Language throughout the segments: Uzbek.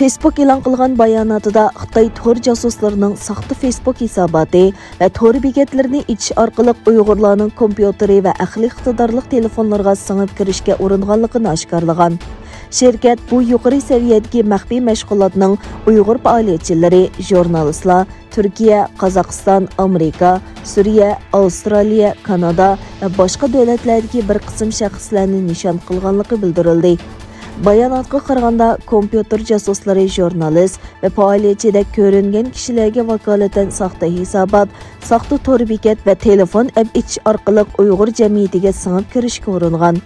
فېسبۇك e'lon qilgan bayonotida Xitoy tor jasuslarining saxta Facebook hisoboti va tor bekatlarini ichish orqali Uyg'urlarning kompyuteri va aqliy iqtidorli telefonlarga singib kirishga uringanligini oshkorlagan. Şirket bu yuqori saviyadagi maxfiy mashg'ulotning Uyg'ur faoliyatchilari, jurnalistlar Turkiya, Qozog'iston, Amerika, Suriya, Avstraliya, Kanada va boshqa davlatlardagi bir qism shaxslarni nishon qilganligi bildirildi. Bayonotga qaraganda kompyuter jasuslari, jurnalist va faoliyatchida ko'ringan kishilarga vakolatan saxta hisobot, saxta tor bekat va telefon app ichish orqali Uyg'ur jamiyatiga singib kirishga uringan.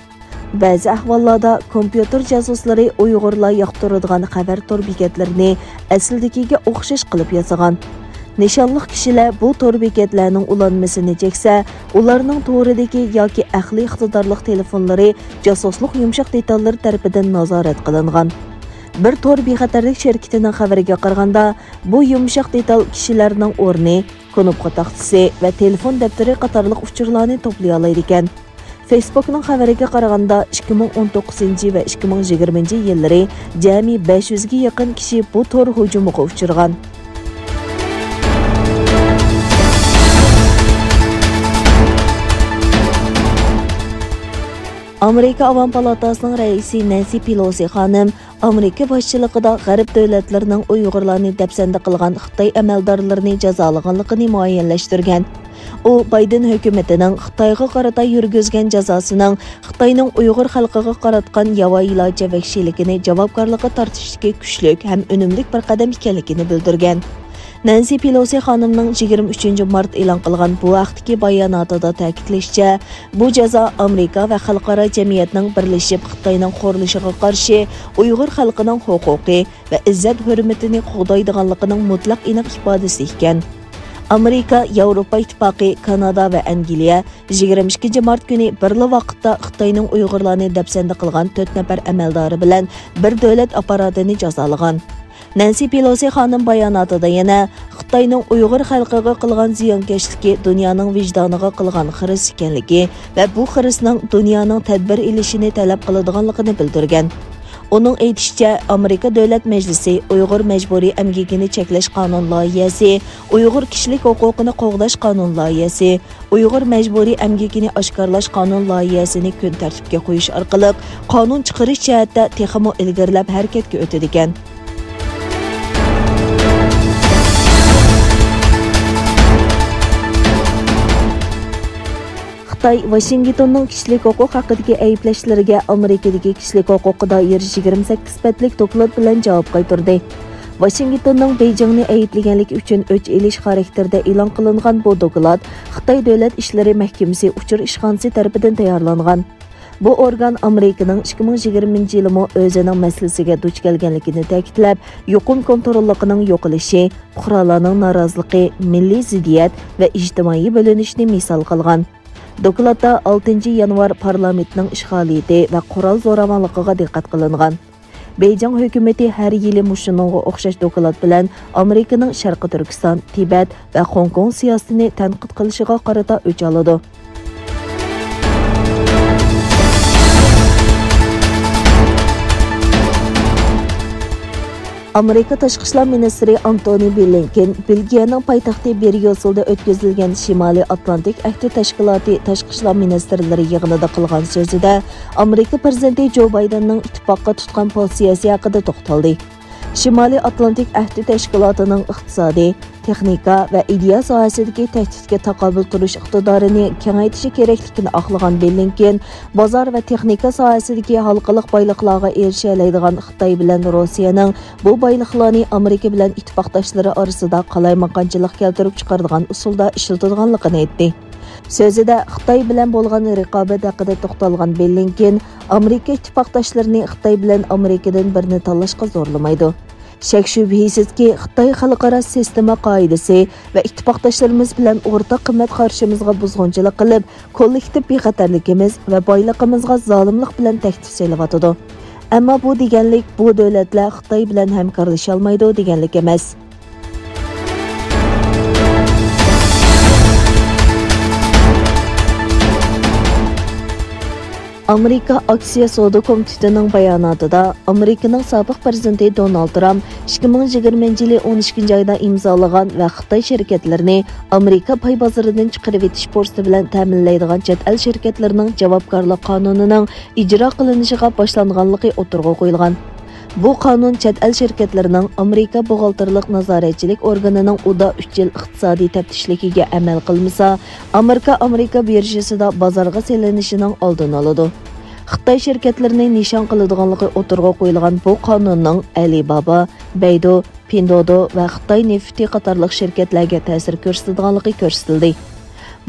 Ba'zi ahvollarda kompyuter jasuslari Uyg'urlar yoqtiradigan xabar tor bekatlarini aslidagiga o'xshash qilib yasagan. Nishonliq kishilar bu tor bekatlarning ulanmasini cheksa, ularning to'ridagi yoki aqliy iqtidorli telefonlari jasuslik yumshoq detallar tarafidan nazorat qilingan. Bir tor bexatarlik shirkatining xabariga qaraganda, bu yumshoq detal kishilarning o'rni, knopka taxtasi va telefon daftari qatorliq uchurlarni to'play oladi ekan. Facebook'ning xabariga qaraganda 2019 va 2020 yillari jami 500 ga yaqin kishi bu tor hujumiga uchragan. Amerika Avam Palatasining raisi Nancy Pelosi xonim Amerika boshchiligida g'arb davlatlarining Uyg'urlarni dafsanda qilgan Xitoy amaldorlarini jazolaganligini muayyanlashtirgan. U Bayden hukumatining Xitoyga qarata yurgizgan jazosining Xitoyning Uyg'ur xalqiga qaratgan yovvoyilarcha vahshiyligini javobgarlikka tortishdagi kuchli ham unumli bir qadam ekanligini bildirgan. Nancy Pelosi xonimning 23 mart e'lon qilgan bu vaqtdagi bayonotida ta'kidlashicha, bu jazo Amerika va xalqaro jamiyatning birlashib Xitoyning xo'rlishiga qarshi Uyg'ur xalqining huquqi va izzat hurmatini qo'g'daydiganligining mutlaq aniq ifodasi ekan. Amerika, Yevropa ittifoqi, Kanada va Angliya 22 mart kuni birli vaqtda Xitoyning Uyg'urlarni dafsanda qilgan 4 nafar amaldori bilan bir davlat apparatini jazolagan. Nancy Pelosi xonim bayonotida yana Xitoyning Uyg'ur xalqiga qilgan ziyonkashligi dunyoning vijdoniga qilgan xiris ekanligi va bu xirisning dunyoning tadbir ilishini talab qiladiganligini bildirgan. Uning aytishicha, Amerika Davlat Majlisi Uyg'ur majburiy emgigini cheklash qonun loyihasi, Uyg'ur kishilik huquqini qo'g'dash qonun loyihasi, Uyg'ur majburiy emgigini oshkorlash qonun loyihasini kun tartibga qo'yish orqali qonun chiqarish jihatda texmo ilgarilab harakatga o'tadi ekan. Xitoy Washingtonning kishilik huquq haqidagi ayblashlariga Amerikadagi kishilik huquqqa doir 28 sifatlik doklad bilan javob qaytardi. Washingtonning Beijingni ayblaganligi uchun o'ch elish xarakterida e'lon qilingan bu doklad Xitoy Davlat ishlari mahkamasi uchur ishxonasi tomonidan tayyorlangan. Bu organ Amerikaning 2020 yilda o'zining masalasiga duch kelganligini ta'kidlab, yuqum kontrolligining yo'qolishi, fuqarolarning noroziligi, milliy ziddiyat va ijtimoiy bo'linishni misol qilgan. Dokladda 6 yanvar parlamentning ishg'oliyati va qurol zo'ravonligiga diqqat qilingan. Beijing hukumati har yili mushuningga o'xshash doklad bilan Amerikaning Sharqi Turkiston, Tibet va Hong Kong siyosatini tanqid qilishiga qarata o'ch oladi. Amerika Tashqi ishlar ministri Antony Blinken Belgiyaning poytaxti Brюsselda o'tkazilgan Shimoliy Atlantik ahdi tashkiloti tashqi ishlar ministrlari yig'inida qilgan so'zida Amerika prezidenti Jo Baydenning ittifoqqa tutgan pozitsiyasi haqida to'xtaldi. Shimoliy Atlantik ahdi tashkilotining iqtisodiy, texnika va ideya sohasidagi tahdidga taqobil turish iqtidorini kengaytirishi kerakligini aqlagan Blinken, bozor va texnika sohasidagi xalqaro boyliqlarga erisha oladigan Xitoy bilan Rossiyaning bu boyliqlarni Amerika bilan ittifoqdoshlari orasida qalaymaqonchilik keltirib chiqaradigan usulda ishlatilganligini aytdi. So'zida Xitoy bilan bo'lgan raqobat haqida to'xtalgan Blinken, Amerika ittifoqdoshlarini Xitoy bilan Amerikadan birini tanlashga zo'rlamaydi. Shak shubhisizki, Xitoy xalqaro sistema qoidasi va ittifoqdoshlarimiz bilan o'rtaq qimmat qarshimizga buzg'unchilik qilib, kollektiv bexatarligimiz va boyligimizga zolimlik bilan tahdid so'layotdi. Ammo bu deganlik bu davlatlar Xitoy bilan hamkorlasha olmaydi deganlik emas. Amerika Aksiya Savdo Komitetining bayonotida Amerikaning sobiq prezidenti Donald Trump 2020 yili 12 oyda imzolagan va Xitoy shirkatlarini Amerika pay bozoridan chiqarib etish fursati bilan ta'minlaydigan chet el shirkatlarining javobgarlik qonunining ijro qilinishiga boshlanganligi o'tirg'a qo'yilgan. Bu qonun chet el shirkatlarining Amerika buxgalterlik nazoratchilik organining uda 3 yil iqtisodiy taftishligiga amal qilmasa, Amerika birjasida bozorga selinishining oldini oladi. Xitoy shirkatlarini nishon qiladiganligi o'tirg'a qo'yilgan bu qonunning Alibaba, Baidu, Pinduoduo va Xitoy nefti qatorliq shirkatlarga ta'sir ko'rsatadiganligi ko'rsatildi.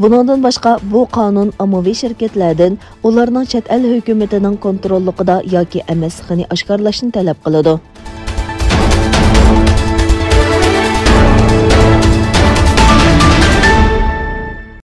Bundan boshqa bu qonun ommaviy shirkatlardan ularning chet el hukumatining kontrolligida yoki emasligini oshkorlashni talab qiladi.